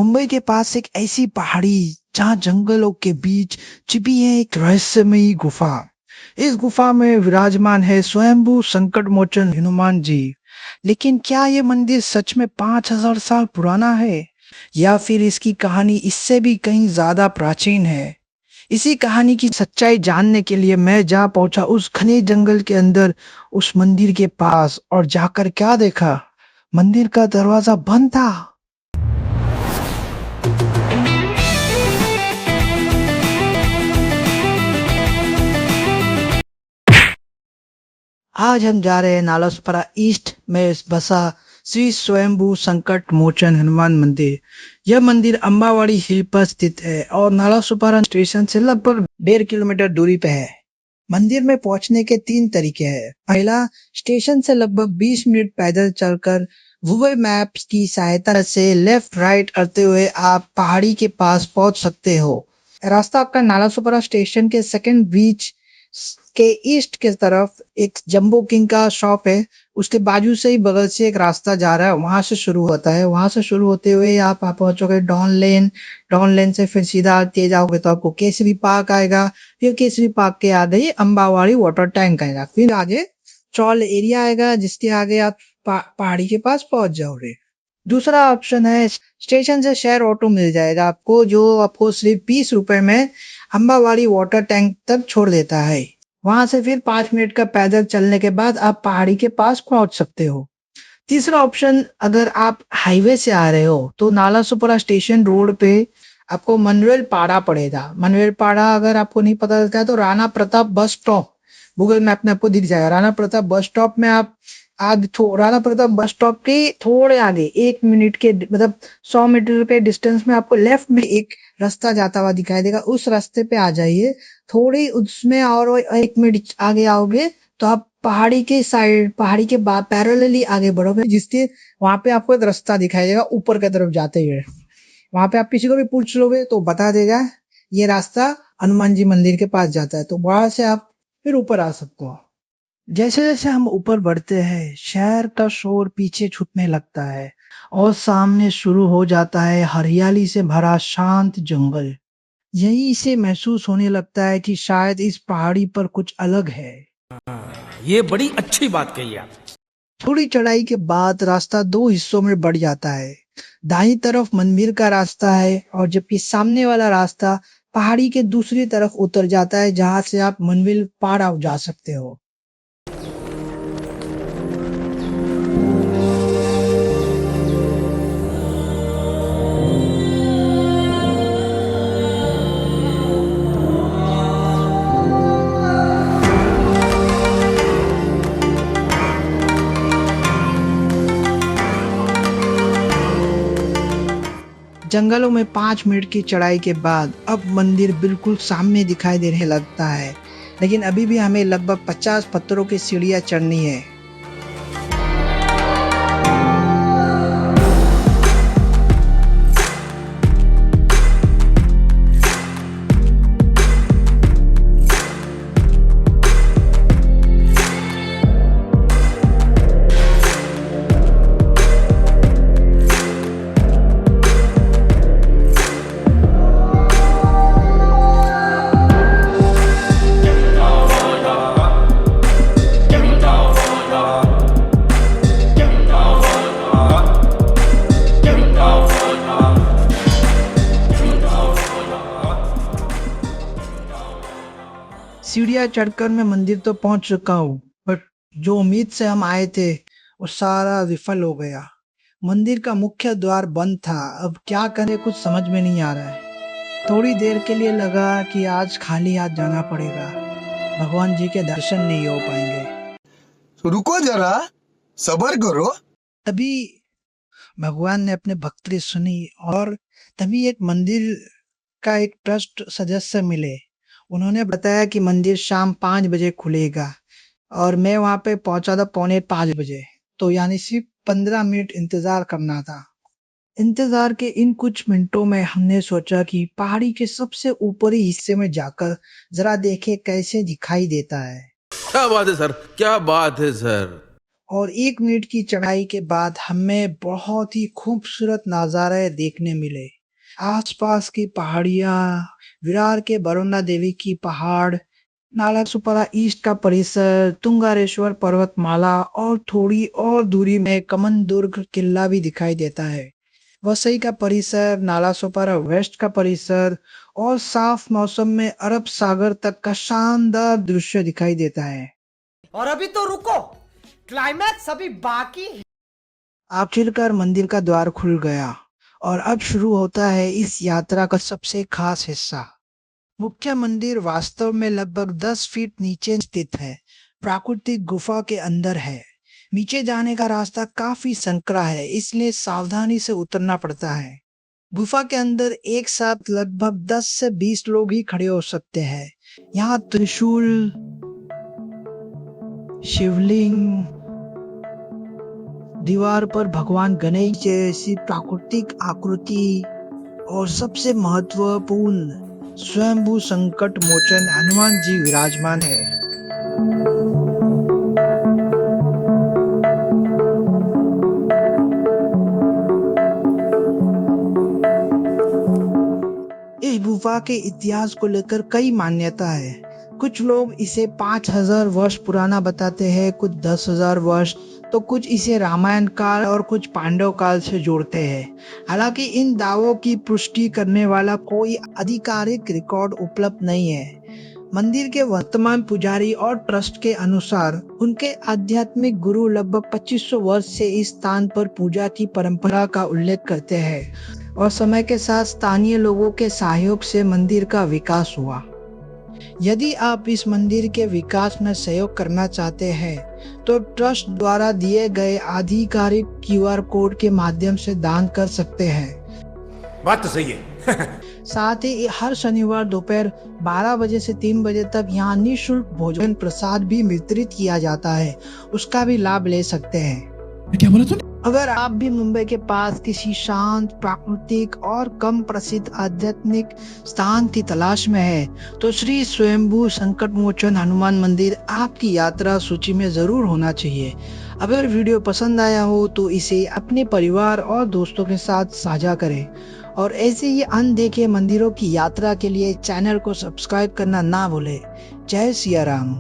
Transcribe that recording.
मुंबई के पास एक ऐसी पहाड़ी जहां जंगलों के बीच छिपी है एक रहस्यमयी गुफा। इस गुफा में विराजमान है स्वयंभू संकट मोचन हनुमान जी। लेकिन क्या ये मंदिर सच में 5,000 साल पुराना है या फिर इसकी कहानी इससे भी कहीं ज्यादा प्राचीन है? इसी कहानी की सच्चाई जानने के लिए मैं जा पहुंचा उस घने जंगल के अंदर, उस मंदिर के पास, और जाकर क्या देखा, मंदिर का दरवाजा बंद था। आज हम जा रहे हैं नालासोपारा ईस्ट में बसा श्री स्वयंभू संकट मोचन हनुमान मंदिर। यह मंदिर अम्बावाड़ी हिल पर स्थित है और नालासोपारा स्टेशन से लगभग 1.5 किलोमीटर दूरी पे है। मंदिर में पहुंचने के 3 तरीके हैं। पहला, स्टेशन से लगभग 20 मिनट पैदल चलकर गूगल मैप्स की सहायता से लेफ्ट राइट करते हुए आप पहाड़ी के पास पहुंच सकते हो। रास्ता आपका नालासोपारा स्टेशन के सेकंड ब्रिज के ईस्ट के तरफ एक जंबो किंग का शॉप है, उसके बाजू से ही बगल से एक रास्ता जा रहा है, वहां से शुरू होता है। वहां से शुरू होते हुए आप पहुंचोगे डॉन लेन। डॉन लेन से फिर सीधा तेज आओगे तो आपको केसरी पार्क आएगा। फिर केसरी पार्क के आगे ही अम्बावाड़ी वाटर टैंक आएगा। फिर आगे चौल एरिया आएगा, जिसके आगे आप पहाड़ी के पास पहुंच जाओगे। दूसरा ऑप्शन है, स्टेशन से शेयर ऑटो मिल जाएगा आपको, जो आपको सिर्फ 20 रुपए में अम्बावाड़ी वाटर टैंक तक छोड़ देता है। वहां से फिर 5 मिनट का पैदल चलने के बाद आप पहाड़ी के पास पहुंच सकते हो। तीसरा ऑप्शन, अगर आप हाईवे से आ रहे हो तो नालासोपारा स्टेशन रोड पे आपको मनवेल पाड़ा पड़ेगा। मनवेल पाड़ा अगर आपको नहीं पता चलता है तो Rana Pratap bus stop Google map में आपको दिख जाएगा। राणा प्रताप बस स्टॉप में आप राणा प्रताप बस स्टॉप के थोड़े आगे 1 मिनट के मतलब 100 मीटर के डिस्टेंस में आपको लेफ्ट में एक रास्ता जाता हुआ दिखाई देगा। उस रास्ते पे आ जाइए। थोड़ी उसमें और 1 मिनट आगे आओगे तो आप पहाड़ी के साइड, पहाड़ी के बाद पैरेलली आगे बढ़ोगे, जिसके वहां पे आपको एक रास्ता दिखाई देगा ऊपर की तरफ जाते हुए। वहां पे आप किसी को भी पूछ लोगे तो बता देगा ये रास्ता हनुमान जी मंदिर के पास जाता है, तो वहां से आप फिर ऊपर आ सकते हो। जैसे जैसे हम ऊपर बढ़ते हैं, शहर का शोर पीछे छूटने लगता है और सामने शुरू हो जाता है हरियाली से भरा शांत जंगल। यहीं से महसूस होने लगता है कि शायद इस पहाड़ी पर कुछ अलग है। ये बड़ी अच्छी बात कही आप। थोड़ी चढ़ाई के बाद रास्ता 2 हिस्सों में बढ़ जाता है। दाईं तरफ मंदिर का रास्ता है और जबकि सामने वाला रास्ता पहाड़ी के दूसरी तरफ उतर जाता है, जहां से आप मंदिर पार आउट जा सकते हो। जंगलों में 5 मिनट की चढ़ाई के बाद अब मंदिर बिल्कुल सामने दिखाई देने लगता है, लेकिन अभी भी हमें लगभग 50 पत्थरों की सीढ़ियां चढ़नी है। सीढ़ियां चढ़कर मैं मंदिर तो पहुंच चुका हूँ, बट जो उम्मीद से हम आए थे वो सारा विफल हो गया। मंदिर का मुख्य द्वार बंद था। अब क्या करें, कुछ समझ में नहीं आ रहा है। थोड़ी देर के लिए लगा कि आज खाली हाथ जाना पड़ेगा, भगवान जी के दर्शन नहीं हो पाएंगे। तो रुको जरा, सब्र करो। तभी भगवान ने अपने भक्ति सुनी और तभी एक मंदिर का एक ट्रस्ट सदस्य मिले। उन्होंने बताया कि मंदिर शाम 5 बजे खुलेगा और मैं वहां पे पहुंचा था 4:45 बजे, तो यानी सिर्फ 15 मिनट इंतजार करना था। इंतजार के इन कुछ मिनटों में हमने सोचा कि पहाड़ी के सबसे ऊपरी हिस्से में जाकर जरा देखे कैसे दिखाई देता है। क्या बात है सर, क्या बात है सर। और 1 मिनट की चढ़ाई के बाद हमें बहुत ही खूबसूरत नज़ारे देखने मिले। आसपास की पहाड़ियाँ, विरार के वरुणा देवी की पहाड़, नालासोपारा ईस्ट का परिसर, तुंगारेश्वर पर्वतमाला और थोड़ी और दूरी में कमनदुर्ग किला भी दिखाई देता है। वसई का परिसर, नालासोपारा वेस्ट का परिसर और साफ मौसम में अरब सागर तक का शानदार दृश्य दिखाई देता है। और अभी तो रुको, क्लाइमैक्स अभी बाकी है। आखिरकार मंदिर का द्वार खुल गया और अब शुरू होता है इस यात्रा का सबसे खास हिस्सा। मुख्य मंदिर वास्तव में लगभग 10 फीट नीचे स्थित है, प्राकृतिक गुफा के अंदर है। नीचे जाने का रास्ता काफी संकरा है, इसलिए सावधानी से उतरना पड़ता है। गुफा के अंदर एक साथ लगभग 10 से 20 लोग ही खड़े हो सकते हैं। यहाँ त्रिशूल, शिवलिंग, दीवार पर भगवान गणेश जैसी प्राकृतिक आकृति और सबसे महत्वपूर्ण स्वयंभू संकट मोचन हनुमान जी विराजमान है। इस गुफा के इतिहास को लेकर कई मान्यता है। कुछ लोग इसे 5000 वर्ष पुराना बताते हैं, कुछ 10,000 वर्ष, तो कुछ इसे रामायण काल और कुछ पांडव काल से जोड़ते हैं। हालांकि इन दावों की पुष्टि करने वाला कोई आधिकारिक रिकॉर्ड उपलब्ध नहीं है। मंदिर के वर्तमान पुजारी और ट्रस्ट के अनुसार उनके आध्यात्मिक गुरु लगभग 2500 वर्ष से इस स्थान पर पूजा की परंपरा का उल्लेख करते हैं और समय के साथ स्थानीय लोगों के सहयोग से मंदिर का विकास हुआ। यदि आप इस मंदिर के विकास में सहयोग करना चाहते हैं तो ट्रस्ट द्वारा दिए गए आधिकारिक QR कोड के माध्यम से दान कर सकते हैं। बात तो सही है। साथ ही हर शनिवार दोपहर 12 बजे से 3 बजे तक यहाँ निःशुल्क भोजन प्रसाद भी वितरित किया जाता है, उसका भी लाभ ले सकते हैं। क्या बोला तूने? अगर आप भी मुंबई के पास किसी शांत, प्राकृतिक और कम प्रसिद्ध आध्यात्मिक स्थान की तलाश में है तो श्री स्वयंभू संकट मोचन हनुमान मंदिर आपकी यात्रा सूची में जरूर होना चाहिए। अगर वीडियो पसंद आया हो तो इसे अपने परिवार और दोस्तों के साथ साझा करें और ऐसे ही अनदेखे मंदिरों की यात्रा के लिए चैनल को सब्सक्राइब करना ना भूलें। जय सिया राम।